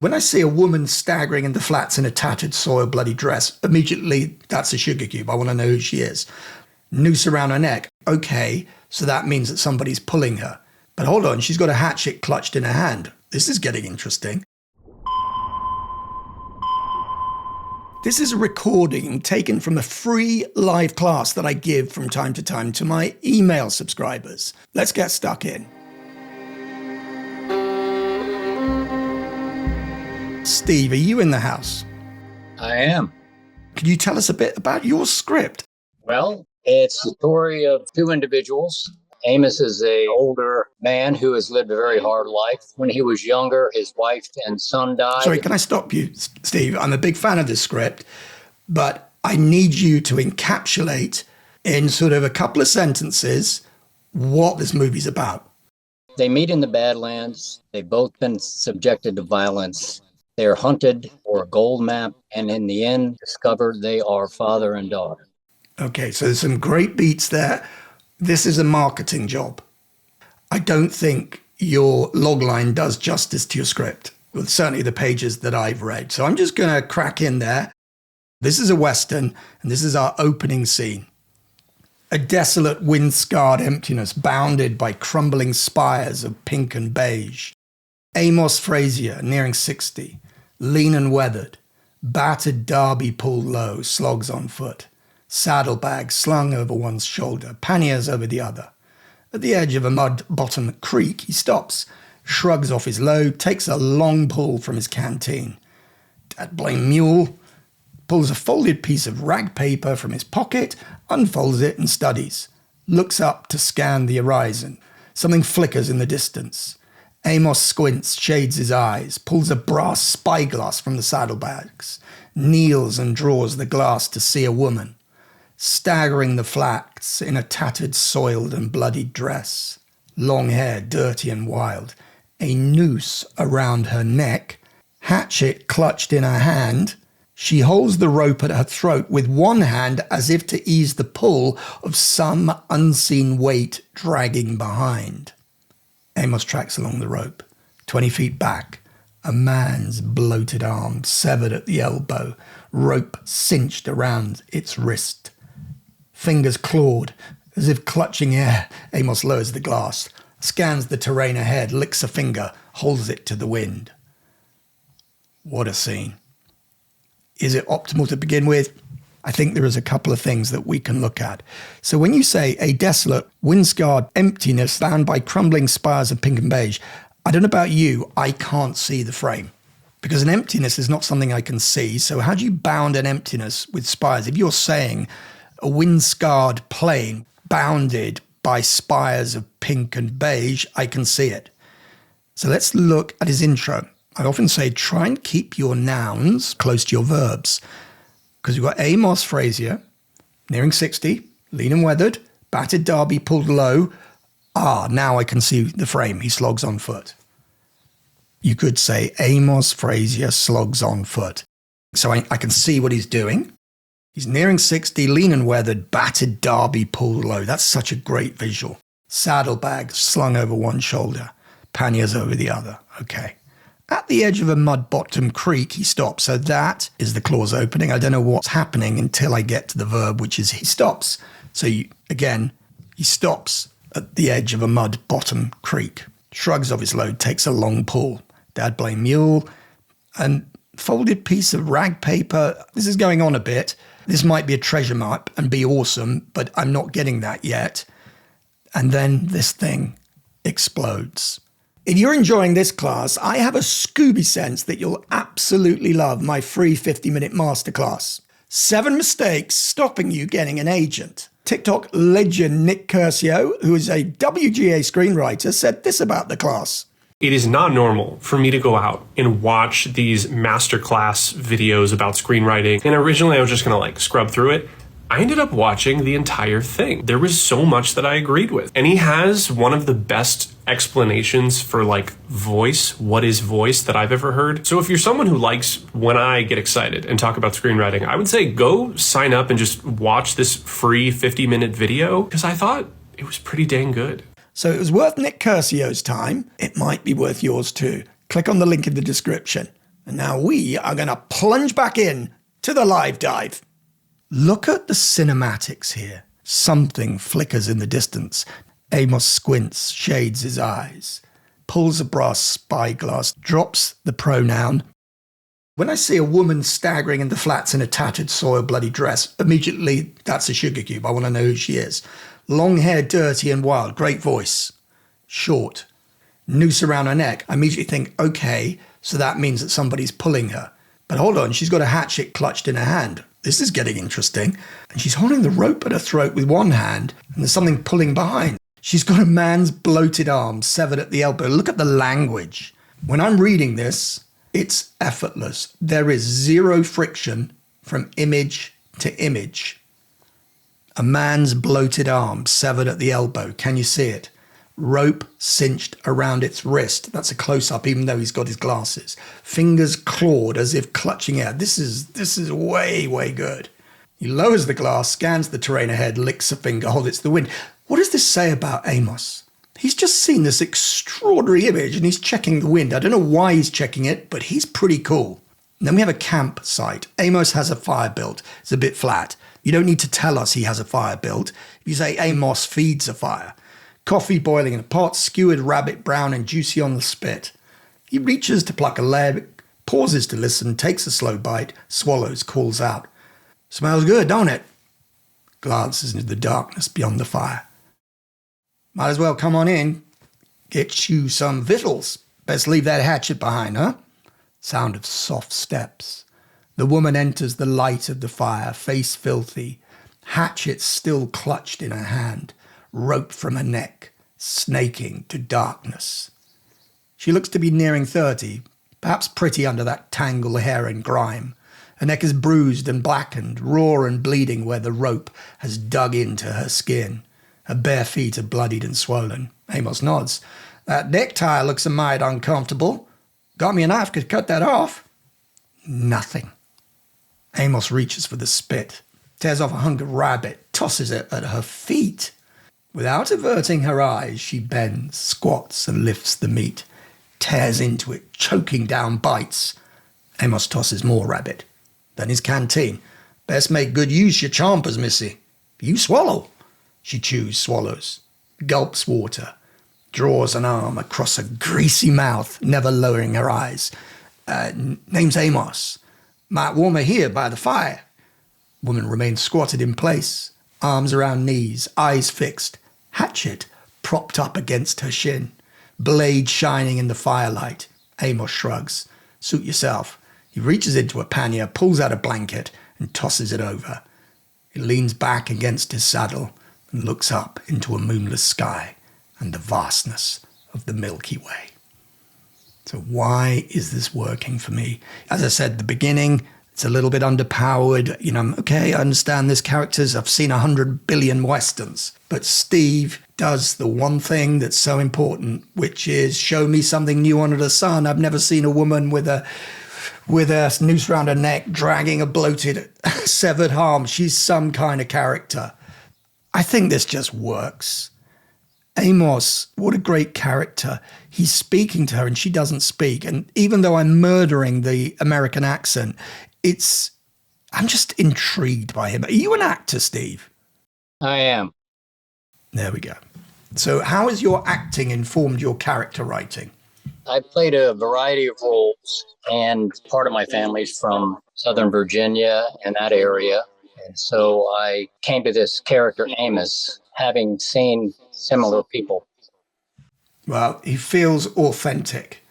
When I see a woman staggering into flats in a tattered, soiled, bloody dress, immediately that's a sugar cube. I want to know who she is. Noose around her neck. Okay, so that means that somebody's pulling her. But hold on, she's got a hatchet clutched in her hand. This is getting interesting. This is a recording taken from a free live class that I give from time to time to my email subscribers. Let's get stuck in. Steve, are you in the house? I am. Can you tell us a bit about your script? Well, it's the story of two individuals. Amos is an older man who has lived a very hard life. When he was younger, his wife and son died. Sorry, can I stop you, Steve? I'm a big fan of this script, but I need you to encapsulate in sort of a couple of sentences what this movie's about. They meet in the Badlands. They've both been subjected to violence. They're hunted for a gold map, and in the end, discover they are father and daughter. Okay, so there's some great beats there. This is a marketing job. I don't think your logline does justice to your script, well, certainly the pages that I've read. So I'm just going to crack in there. This is a Western, and this is our opening scene. A desolate, wind-scarred emptiness bounded by crumbling spires of pink and beige. Amos Frazier, nearing 60, lean and weathered, battered derby pulled low, slogs on foot, saddlebags slung over one's shoulder, panniers over the other. At the edge of a mud-bottom creek, he stops, shrugs off his load, takes a long pull from his canteen. That blame mule pulls a folded piece of rag paper from his pocket, unfolds it and studies, looks up to scan the horizon. Something flickers in the distance. Amos squints, shades his eyes, pulls a brass spyglass from the saddlebags, kneels and draws the glass to see a woman, staggering the flats in a tattered, soiled and bloodied dress, long hair, dirty and wild, a noose around her neck, hatchet clutched in her hand. She holds the rope at her throat with one hand as if to ease the pull of some unseen weight dragging behind. Amos tracks along the rope, 20 feet back, a man's bloated arm severed at the elbow, rope cinched around its wrist. Fingers clawed, as if clutching air. Amos lowers the glass, scans the terrain ahead, licks a finger, holds it to the wind. What a scene. Is it optimal to begin with? I think there is a couple of things that we can look at. So when you say a desolate, wind-scarred emptiness bound by crumbling spires of pink and beige, I don't know about you, I can't see the frame. Because an emptiness is not something I can see. So how do you bound an emptiness with spires? If you're saying a wind-scarred plain bounded by spires of pink and beige, I can see it. So let's look at his intro. I often say try and keep your nouns close to your verbs. Because we've got Amos Frazier, nearing 60, lean and weathered, battered derby pulled low. Now I can see the frame. He slogs on foot. You could say Amos Frazier slogs on foot. So I can see what he's doing. He's nearing 60, lean and weathered, battered derby pulled low. That's such a great visual. Saddlebags slung over one shoulder, panniers over the other. Okay. At the edge of a mud-bottom creek, he stops. So that is the clause opening. I don't know what's happening until I get to the verb, which is he stops. So he stops at the edge of a mud-bottom creek, shrugs off his load, takes a long pull. Dad blame mule, and folded piece of rag paper. This is going on a bit. This might be a treasure map and be awesome, but I'm not getting that yet. And then this thing explodes. If you're enjoying this class, I have a Scooby sense that you'll absolutely love my free 50-minute masterclass. 7 mistakes stopping you getting an agent. TikTok legend Nick Curcio, who is a WGA screenwriter, said this about the class. It is not normal for me to go out and watch these masterclass videos about screenwriting. And originally I was just going to scrub through it. I ended up watching the entire thing. There was so much that I agreed with. And he has one of the best explanations for voice, what is voice, that I've ever heard. So if you're someone who likes when I get excited and talk about screenwriting, I would say go sign up and just watch this free 50-minute video, because I thought it was pretty dang good. So it was worth Nick Curcio's time. It might be worth yours too. Click on the link in the description. And now we are going to plunge back in to the live dive. Look at the cinematics here. Something flickers in the distance. Amos squints, shades his eyes, pulls a brass spyglass, drops the pronoun. When I see a woman staggering in the flats in a tattered, soil-bloody dress, immediately that's a sugar cube. I want to know who she is. Long hair, dirty and wild, great voice. Short, noose around her neck. I immediately think, okay, so that means that somebody's pulling her. But hold on, she's got a hatchet clutched in her hand. This is getting interesting. And she's holding the rope at her throat with one hand, and there's something pulling behind. She's got a man's bloated arm severed at the elbow. Look at the language. When I'm reading this, it's effortless. There is zero friction from image to image. A man's bloated arm severed at the elbow. Can you see it? Rope cinched around its wrist. That's a close-up, even though he's got his glasses. Fingers clawed as if clutching air. This is way, way good. He lowers the glass, scans the terrain ahead, licks a finger, holds it to the wind. What does this say about Amos? He's just seen this extraordinary image and he's checking the wind. I don't know why he's checking it, but he's pretty cool. And then we have a campsite. Amos has a fire built. It's a bit flat. You don't need to tell us he has a fire built. If you say Amos feeds a fire. Coffee boiling in a pot, skewered rabbit brown and juicy on the spit. He reaches to pluck a leg, pauses to listen, takes a slow bite, swallows, calls out. Smells good, don't it? Glances into the darkness beyond the fire. Might as well come on in. Get you some victuals. Best leave that hatchet behind, huh? Sound of soft steps. The woman enters the light of the fire, face filthy, hatchet still clutched in her hand, rope from her neck, snaking to darkness. She looks to be nearing 30, perhaps pretty under that tangled hair and grime. Her neck is bruised and blackened, raw and bleeding where the rope has dug into her skin. Her bare feet are bloodied and swollen. Amos nods. That necktie looks a mite uncomfortable. Got me a knife, could cut that off. Nothing. Amos reaches for the spit, tears off a hunk of rabbit, tosses it at her feet. Without averting her eyes, she bends, squats and lifts the meat, tears into it, choking down bites. Amos tosses more rabbit. Then his canteen. Best make good use your chompers, missy. You swallow. She chews, swallows, gulps water, draws an arm across a greasy mouth, never lowering her eyes. Name's Amos. Might warm her here by the fire. Woman remains squatted in place, arms around knees, eyes fixed, hatchet propped up against her shin, blade shining in the firelight. Amos shrugs. Suit yourself. He reaches into a pannier, pulls out a blanket, and tosses it over. He leans back against his saddle and looks up into a moonless sky and the vastness of the Milky Way. So why is this working for me? As I said at the beginning, it's a little bit underpowered. Okay, I understand this characters. I've seen 100 billion Westerns. But Steve does the one thing that's so important, which is show me something new under the sun. I've never seen a woman with a noose around her neck dragging a bloated, severed arm. She's some kind of character. I think this just works. Amos, what a great character. He's speaking to her and she doesn't speak. And even though I'm murdering the American accent, I'm just intrigued by him. Are you an actor, Steve? I am. There we go. So how has your acting informed your character writing? I played a variety of roles, and part of my family's from Southern Virginia and that area. And so I came to this character, Amos, having seen similar people. Well, he feels authentic.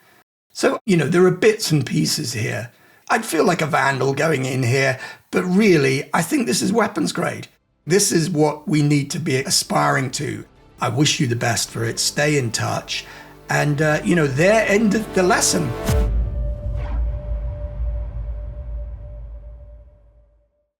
So, there are bits and pieces here. I'd feel like a vandal going in here, but really, I think this is weapons grade. This is what we need to be aspiring to. I wish you the best for it. Stay in touch. And, there ended the lesson.